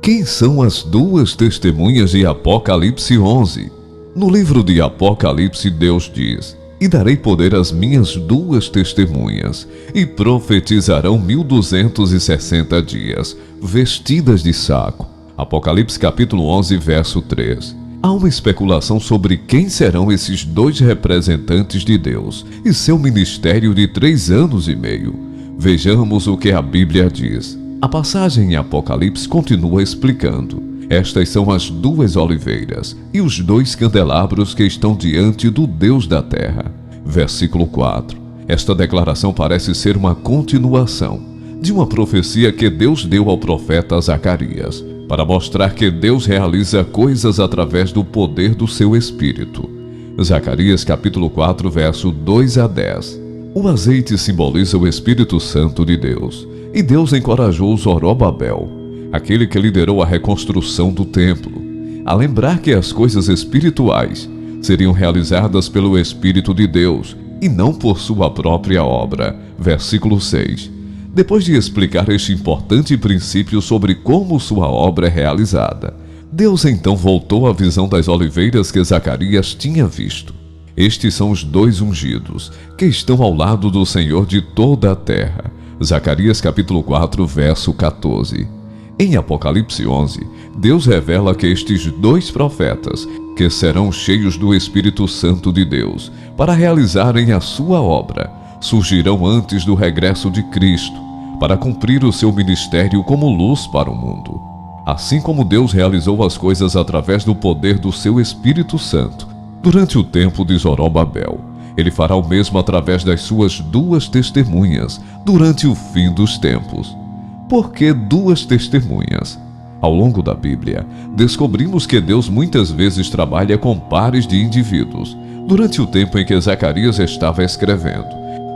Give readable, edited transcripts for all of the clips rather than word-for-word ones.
Quem são as duas testemunhas de Apocalipse 11? No livro de Apocalipse, Deus diz: "E darei poder às minhas duas testemunhas, e profetizarão 1260 dias, vestidas de saco." Apocalipse capítulo 11, verso 3. Há uma especulação sobre quem serão esses dois representantes de Deus e seu ministério de 3 anos e meio. Vejamos o que a Bíblia diz. A passagem em Apocalipse continua explicando: "Estas são as duas oliveiras e os 2 candelabros que estão diante do Deus da terra." Versículo 4. Esta declaração parece ser uma continuação de uma profecia que Deus deu ao profeta Zacarias, para mostrar que Deus realiza coisas através do poder do seu Espírito. Zacarias capítulo 4, verso 2 a 10. O azeite simboliza o Espírito Santo de Deus, e Deus encorajou Zorobabel, aquele que liderou a reconstrução do templo, a lembrar que as coisas espirituais seriam realizadas pelo Espírito de Deus e não por sua própria obra. Versículo 6. Depois de explicar este importante princípio sobre como sua obra é realizada, Deus então voltou à visão das oliveiras que Zacarias tinha visto. Estes são os 2 ungidos, que estão ao lado do Senhor de toda a terra. Zacarias capítulo 4, verso 14. Em Apocalipse 11, Deus revela que estes 2 profetas, que serão cheios do Espírito Santo de Deus, para realizarem a sua obra, surgirão antes do regresso de Cristo, para cumprir o seu ministério como luz para o mundo. Assim como Deus realizou as coisas através do poder do seu Espírito Santo durante o tempo de Zorobabel, Ele fará o mesmo através das suas 2 testemunhas durante o fim dos tempos. Por que 2 testemunhas? Ao longo da Bíblia, descobrimos que Deus muitas vezes trabalha com pares de indivíduos. Durante o tempo em que Zacarias estava escrevendo,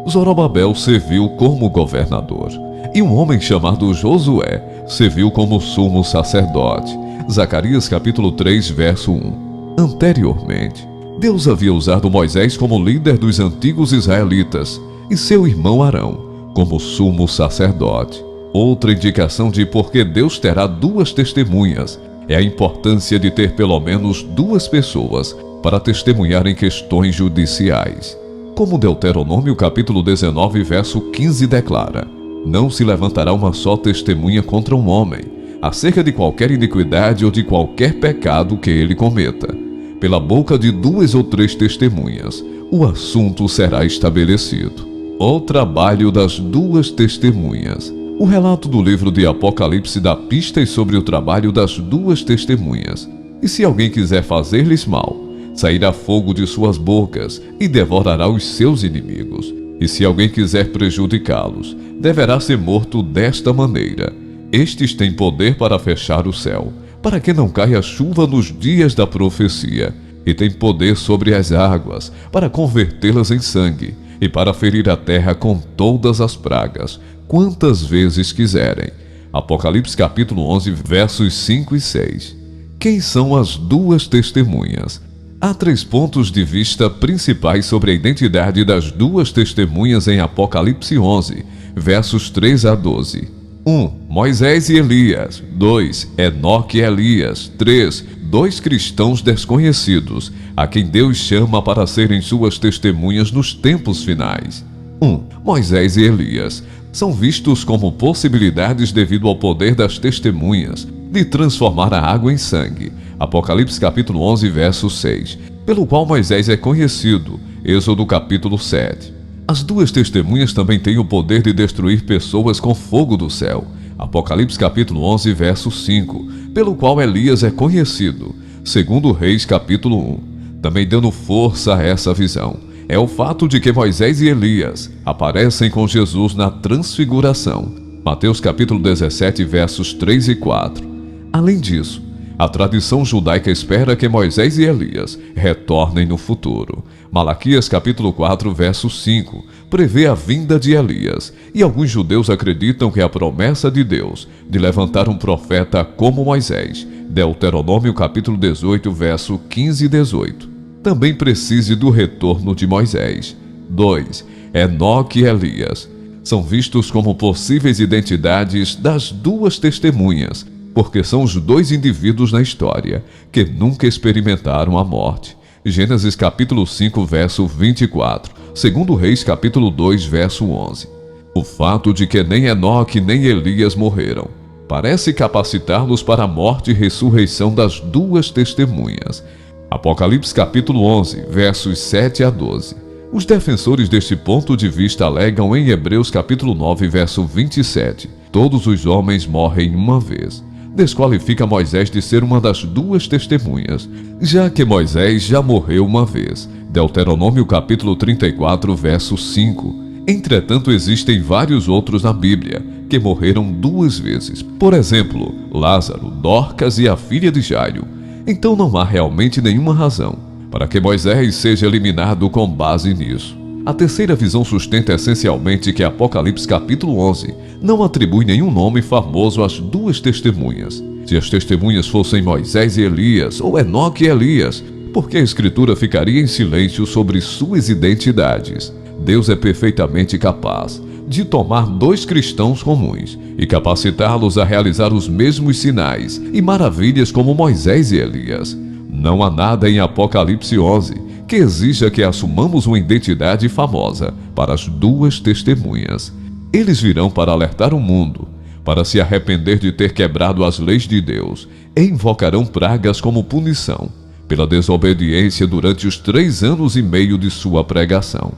Zorobabel serviu como governador, e um homem chamado Josué serviu como sumo sacerdote. Zacarias capítulo 3, verso 1. Anteriormente, Deus havia usado Moisés como líder dos antigos israelitas e seu irmão Arão como sumo sacerdote. Outra indicação de por que Deus terá 2 testemunhas é a importância de ter pelo menos 2 pessoas para testemunhar em questões judiciais. Como Deuteronômio capítulo 19, verso 15 declara: "Não se levantará uma só testemunha contra um homem, acerca de qualquer iniquidade ou de qualquer pecado que ele cometa. Pela boca de 2 ou 3 testemunhas, o assunto será estabelecido." O trabalho das 2 testemunhas. O relato do livro de Apocalipse dá pistas sobre o trabalho das 2 testemunhas. "E se alguém quiser fazer-lhes mal, sairá fogo de suas bocas e devorará os seus inimigos. E se alguém quiser prejudicá-los, deverá ser morto desta maneira. Estes têm poder para fechar o céu, para que não caia chuva nos dias da profecia, e têm poder sobre as águas, para convertê-las em sangue, e para ferir a terra com todas as pragas, quantas vezes quiserem." Apocalipse capítulo 11, versos 5 e 6. Quem são as 2 testemunhas? Há 3 pontos de vista principais sobre a identidade das 2 testemunhas em Apocalipse 11, versos 3 a 12. 1. Moisés e Elias. 2. Enoque e Elias. 3. 2 cristãos desconhecidos, a quem Deus chama para serem suas testemunhas nos tempos finais. 1. Moisés e Elias são vistos como possibilidades devido ao poder das testemunhas de transformar a água em sangue. Apocalipse capítulo 11, verso 6, pelo qual Moisés é conhecido. Êxodo capítulo 7. As 2 testemunhas também têm o poder de destruir pessoas com fogo do céu. Apocalipse capítulo 11, verso 5, pelo qual Elias é conhecido. Segundo Reis capítulo 1. Também dando força a essa visão é o fato de que Moisés e Elias aparecem com Jesus na transfiguração. Mateus capítulo 17, versos 3 e 4. Além disso, a tradição judaica espera que Moisés e Elias retornem no futuro. Malaquias capítulo 4, verso 5, prevê a vinda de Elias, e alguns judeus acreditam que a promessa de Deus de levantar um profeta como Moisés, Deuteronômio capítulo 18, verso 15 e 18, também precise do retorno de Moisés. 2. Enoque e Elias são vistos como possíveis identidades das 2 testemunhas porque são os dois indivíduos na história que nunca experimentaram a morte. Gênesis capítulo 5, verso 24, 2 Reis capítulo 2, verso 11. O fato de que nem Enoque nem Elias morreram parece capacitá-los para a morte e ressurreição das duas testemunhas. Apocalipse capítulo 11, versos 7 a 12. Os defensores deste ponto de vista alegam em Hebreus capítulo 9, verso 27, todos os homens morrem uma vez. Desqualifica Moisés de ser uma das duas testemunhas, já que Moisés já morreu uma vez. Deuteronômio capítulo 34, verso 5. Entretanto, existem vários outros na Bíblia que morreram duas vezes. Por exemplo, Lázaro, Dorcas e a filha de Jairo. Então não há realmente nenhuma razão para que Moisés seja eliminado com base nisso. A terceira visão sustenta essencialmente que Apocalipse capítulo 11 não atribui nenhum nome famoso às duas testemunhas. Se as testemunhas fossem Moisés e Elias, ou Enoque e Elias, por que a Escritura ficaria em silêncio sobre suas identidades? Deus é perfeitamente capaz de tomar dois cristãos comuns e capacitá-los a realizar os mesmos sinais e maravilhas como Moisés e Elias. Não há nada em Apocalipse 11 que exija que assumamos uma identidade famosa para as duas testemunhas. Eles virão para alertar o mundo, para se arrepender de ter quebrado as leis de Deus, e invocarão pragas como punição pela desobediência durante os 3 anos e meio de sua pregação.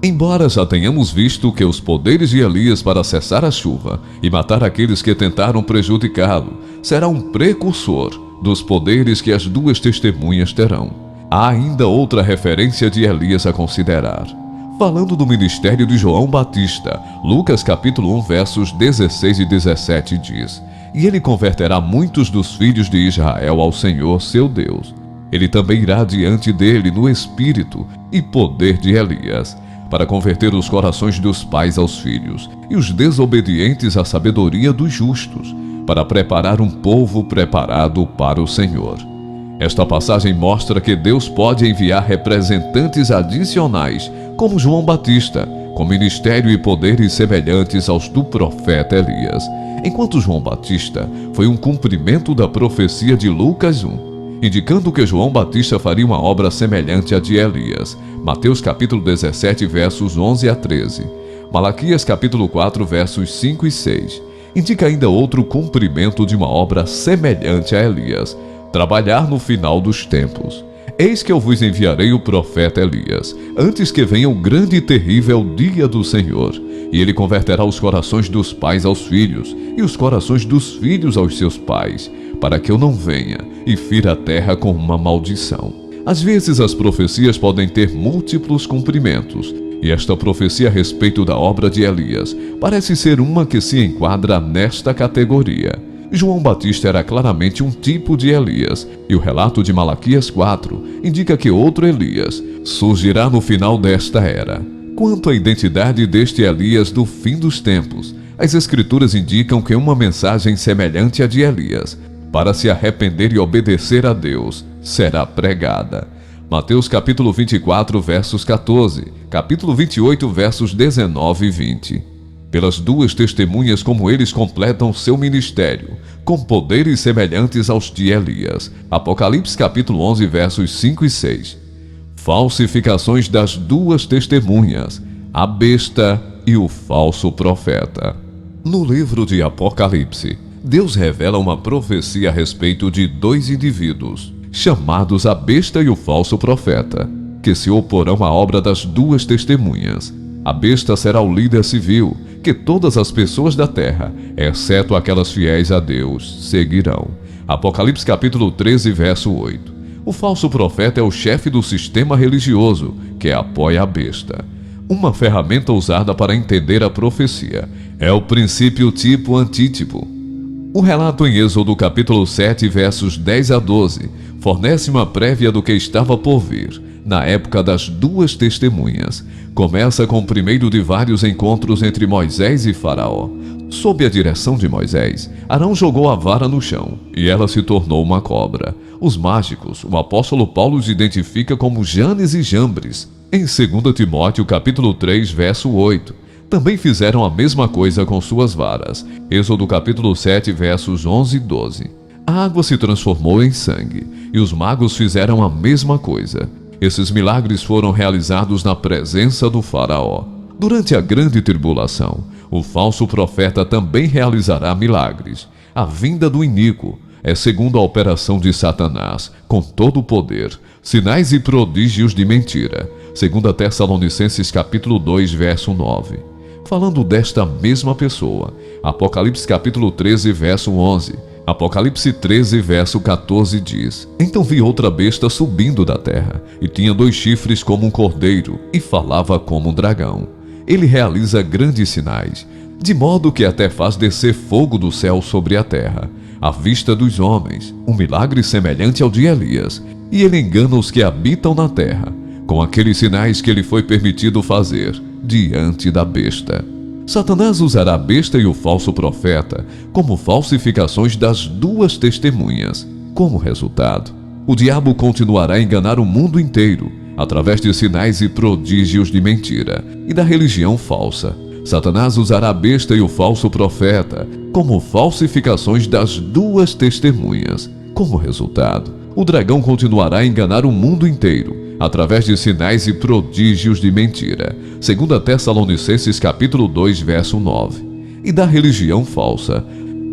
Embora já tenhamos visto que os poderes de Elias para cessar a chuva e matar aqueles que tentaram prejudicá-lo será um precursor dos poderes que as duas testemunhas terão, há ainda outra referência de Elias a considerar. Falando do ministério de João Batista, Lucas capítulo 1, versos 16 e 17 diz: "E ele converterá muitos dos filhos de Israel ao Senhor seu Deus. Ele também irá diante dele no espírito e poder de Elias, para converter os corações dos pais aos filhos e os desobedientes à sabedoria dos justos, para preparar um povo preparado para o Senhor." Esta passagem mostra que Deus pode enviar representantes adicionais, como João Batista, com ministério e poderes semelhantes aos do profeta Elias, enquanto João Batista foi um cumprimento da profecia de Lucas 1, indicando que João Batista faria uma obra semelhante à de Elias. Mateus capítulo 17, versos 11 a 13. Malaquias capítulo 4, versos 5 e 6. Indica ainda outro cumprimento de uma obra semelhante a Elias: trabalhar no final dos tempos. Eis que eu vos enviarei o profeta Elias, antes que venha o grande e terrível dia do Senhor, e ele converterá os corações dos pais aos filhos, e os corações dos filhos aos seus pais, para que eu não venha e fira a terra com uma maldição. Às vezes as profecias podem ter múltiplos cumprimentos, e esta profecia a respeito da obra de Elias parece ser uma que se enquadra nesta categoria. João Batista era claramente um tipo de Elias, e o relato de Malaquias 4 indica que outro Elias surgirá no final desta era. Quanto à identidade deste Elias do fim dos tempos, as Escrituras indicam que uma mensagem semelhante à de Elias, para se arrepender e obedecer a Deus, será pregada. Mateus capítulo 24, versos 14, capítulo 28, versos 19 e 20. Pelas duas testemunhas, como eles completam seu ministério, com poderes semelhantes aos de Elias. Apocalipse capítulo 11, versos 5 e 6. Falsificações das duas testemunhas, a besta e o falso profeta. No livro de Apocalipse, Deus revela uma profecia a respeito de dois indivíduos, chamados a besta e o falso profeta, que se oporão à obra das duas testemunhas. A besta será o líder civil, que todas as pessoas da terra, exceto aquelas fiéis a Deus, seguirão. Apocalipse capítulo 13, verso 8. O falso profeta é o chefe do sistema religioso, que apoia a besta. Uma ferramenta usada para entender a profecia é o princípio tipo-antítipo. O relato em Êxodo capítulo 7, versos 10 a 12, fornece uma prévia do que estava por vir, na época das duas testemunhas. Começa com o primeiro de vários encontros entre Moisés e Faraó. Sob a direção de Moisés, Arão jogou a vara no chão, e ela se tornou uma cobra. Os mágicos, o apóstolo Paulo os identifica como Janes e Jambres, em 2 Timóteo capítulo 3, verso 8. Também fizeram a mesma coisa com suas varas. Êxodo capítulo 7, versos 11 e 12. A água se transformou em sangue, e os magos fizeram a mesma coisa. Esses milagres foram realizados na presença do faraó. Durante a grande tribulação, o falso profeta também realizará milagres. A vinda do iníquo é segundo a operação de Satanás, com todo o poder, sinais e prodígios de mentira. 2 Tessalonicenses capítulo 2, verso 9. Falando desta mesma pessoa, Apocalipse capítulo 13, verso 11. Apocalipse 13, verso 14 diz: Então vi outra besta subindo da terra, e tinha 2 chifres como um cordeiro, e falava como um dragão. Ele realiza grandes sinais, de modo que até faz descer fogo do céu sobre a terra, à vista dos homens, um milagre semelhante ao de Elias, e ele engana os que habitam na terra, com aqueles sinais que lhe foi permitido fazer, diante da besta. Satanás usará a besta e o falso profeta como falsificações das 2 testemunhas. Como resultado, o diabo continuará a enganar o mundo inteiro através de sinais e prodígios de mentira e da religião falsa. Satanás usará a besta e o falso profeta como falsificações das 2 testemunhas. Como resultado, o dragão continuará a enganar o mundo inteiro através de sinais e prodígios de mentira. 2 Tessalonicenses capítulo 2, verso 9. E da religião falsa.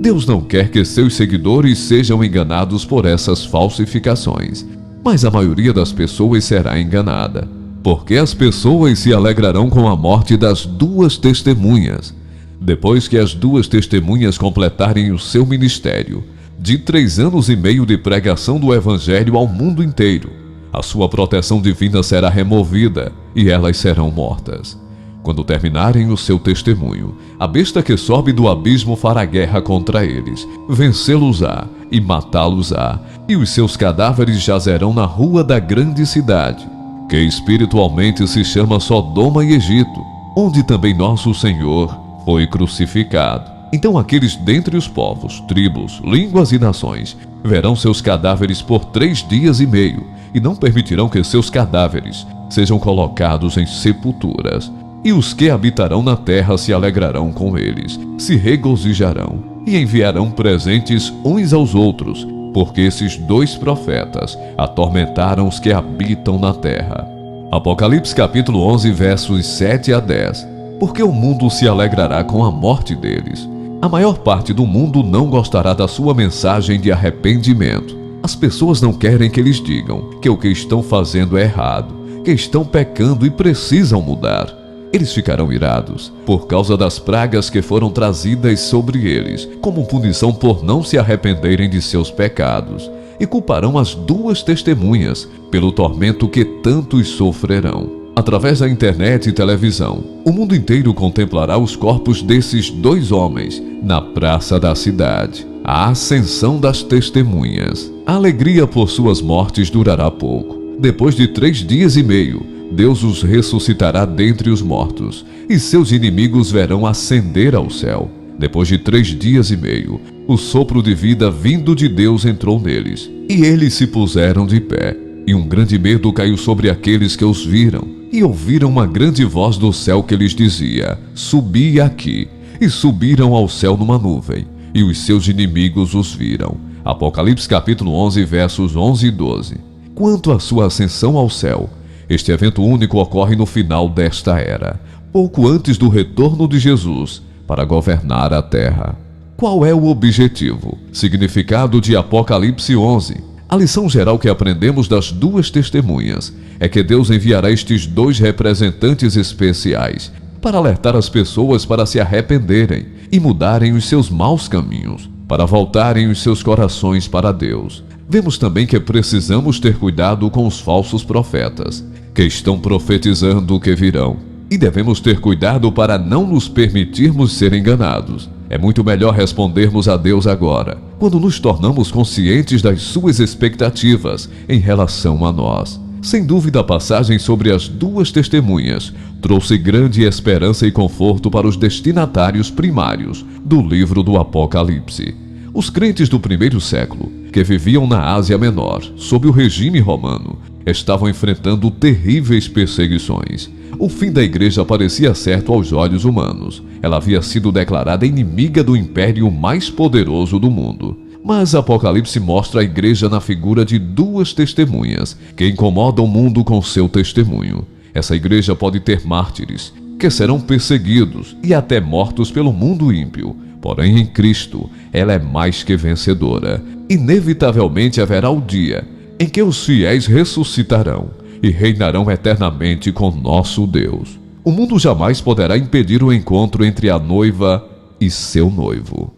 Deus não quer que seus seguidores sejam enganados por essas falsificações, mas a maioria das pessoas será enganada, porque as pessoas se alegrarão com a morte das 2 testemunhas. Depois que as 2 testemunhas completarem o seu ministério de 3 anos e meio de pregação do Evangelho ao mundo inteiro, a sua proteção divina será removida e elas serão mortas. Quando terminarem o seu testemunho, a besta que sobe do abismo fará guerra contra eles, vencê-los-á e matá-los-á, e os seus cadáveres jazerão na rua da grande cidade, que espiritualmente se chama Sodoma e Egito, onde também nosso Senhor foi crucificado. Então aqueles dentre os povos, tribos, línguas e nações verão seus cadáveres por 3 dias e meio, e não permitirão que seus cadáveres sejam colocados em sepulturas. E os que habitarão na terra se alegrarão com eles, se regozijarão, e enviarão presentes uns aos outros, porque esses 2 profetas atormentaram os que habitam na terra. Apocalipse capítulo 11, versos 7 a 10. Porque o mundo se alegrará com a morte deles. A maior parte do mundo não gostará da sua mensagem de arrependimento. As pessoas não querem que eles digam que o que estão fazendo é errado, que estão pecando e precisam mudar. Eles ficarão irados por causa das pragas que foram trazidas sobre eles, como punição por não se arrependerem de seus pecados, e culparão as 2 testemunhas pelo tormento que tantos sofrerão. Através da internet e televisão, o mundo inteiro contemplará os corpos desses 2 homens na praça da cidade. A ascensão das testemunhas. A alegria por suas mortes durará pouco. Depois de 3 dias e meio, Deus os ressuscitará dentre os mortos, e seus inimigos verão ascender ao céu. Depois de 3 dias e meio, o sopro de vida vindo de Deus entrou neles, e eles se puseram de pé. E um grande medo caiu sobre aqueles que os viram, e ouviram uma grande voz do céu que lhes dizia: Subi aqui. E subiram ao céu numa nuvem, e os seus inimigos os viram. Apocalipse capítulo 11, versos 11 e 12. Quanto à sua ascensão ao céu, este evento único ocorre no final desta era, pouco antes do retorno de Jesus para governar a terra. Qual é o objetivo? Significado de Apocalipse 11. A lição geral que aprendemos das 2 testemunhas é que Deus enviará estes 2 representantes especiais para alertar as pessoas para se arrependerem e mudarem os seus maus caminhos, para voltarem os seus corações para Deus. Vemos também que precisamos ter cuidado com os falsos profetas, que estão profetizando o que virão. E devemos ter cuidado para não nos permitirmos ser enganados. É muito melhor respondermos a Deus agora, quando nos tornamos conscientes das suas expectativas em relação a nós. Sem dúvida, a passagem sobre as 2 testemunhas trouxe grande esperança e conforto para os destinatários primários do livro do Apocalipse. Os crentes do primeiro século, que viviam na Ásia Menor, sob o regime romano, estavam enfrentando terríveis perseguições. O fim da igreja parecia certo aos olhos humanos. Ela havia sido declarada inimiga do império mais poderoso do mundo. Mas Apocalipse mostra a igreja na figura de duas testemunhas, que incomodam o mundo com seu testemunho. Essa igreja pode ter mártires, que serão perseguidos e até mortos pelo mundo ímpio. Porém, em Cristo, ela é mais que vencedora. Inevitavelmente haverá o dia em que os fiéis ressuscitarão e reinarão eternamente com nosso Deus. O mundo jamais poderá impedir o encontro entre a noiva e seu noivo.